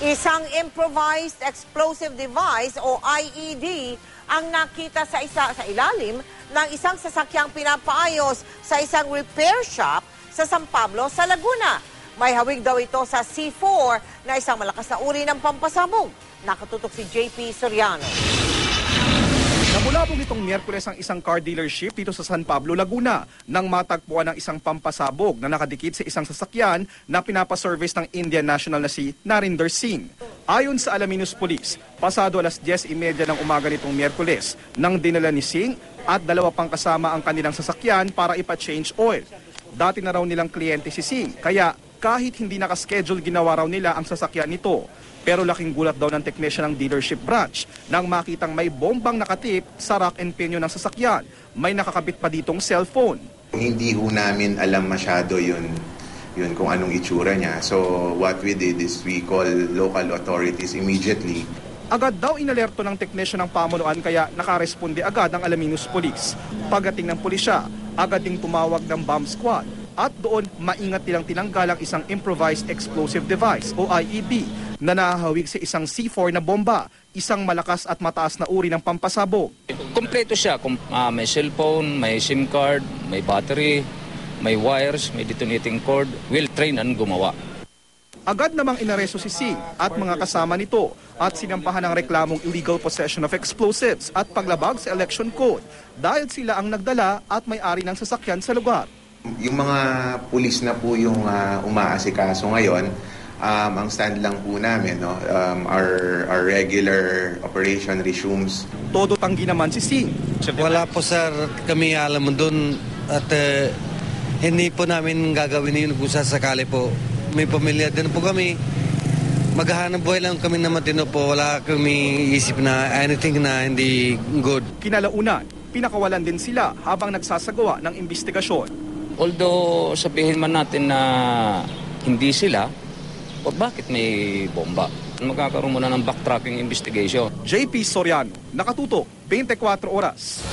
Isang improvised explosive device o IED ang nakita sa ilalim ng isang sasakyang pinapaayos sa isang repair shop sa San Pablo, sa Laguna. May hawig daw ito sa C4 na isang malakas na uri ng pampasabog. Nakatutok si JP Soriano. Nabulabog itong Miyerkules ang isang car dealership dito sa San Pablo, Laguna nang matagpuan ng isang pampasabog na nakadikit sa isang sasakyan na pinapaservice ng Indian national na si Narinder Singh. Ayon sa Alaminos Police, pasado alas 10:30 ng umaga nitong Miyerkules nang dinala ni Singh at dalawa pang kasama ang kanilang sasakyan para ipa-change oil. Dati na raw nilang kliyente si Singh, kaya kahit hindi nakaschedule ginawa raw nila ang sasakyan nito. Pero laking gulat daw ng technician ng dealership branch nang makitang may bombang nakatip sa rack and pinion ng sasakyan. May nakakabit pa ditong cellphone. Hindi ho namin alam masyado yun kung anong itsura niya. So what we did is we call local authorities immediately. Agad daw inalerto ng technician ng pamunuan kaya nakaresponde agad ang Alaminos Police. Pagdating ng pulisya, agad ding tumawag ng bomb squad at doon maingat nilang tinanggal ang isang improvised explosive device o IED na nahahawig sa isang C4 na bomba, isang malakas at mataas na uri ng pampasabog. Kompleto siya. May cellphone, may SIM card, may battery, may wires, may detonating cord. Well-trained ang gumawa. Agad namang inaresto si Singh at mga kasama nito at sinampahan ng reklamong illegal possession of explosives at paglabag sa election code dahil sila ang nagdala at may-ari ng sasakyan sa lugar. Yung mga pulis na po yung umaasikaso ngayon, ang stand lang po namin, no? Our regular operation resumes. Todo tanggi naman si Singh. Wala po sir, kami alam mo doon at hindi po namin gagawin yun kung sasakali po. May pamilya din po kami. Maghahanap buhay lang kami na matino po. Wala kami isip na anything na hindi good. Kinalaunan, pinakawalan din sila habang nagsasagawa ng investigasyon. Although sabihin man natin na hindi sila, o bakit may bomba? Magkakaroon muna ng backtracking investigation. JP Soriano, nakatutok, 24 oras.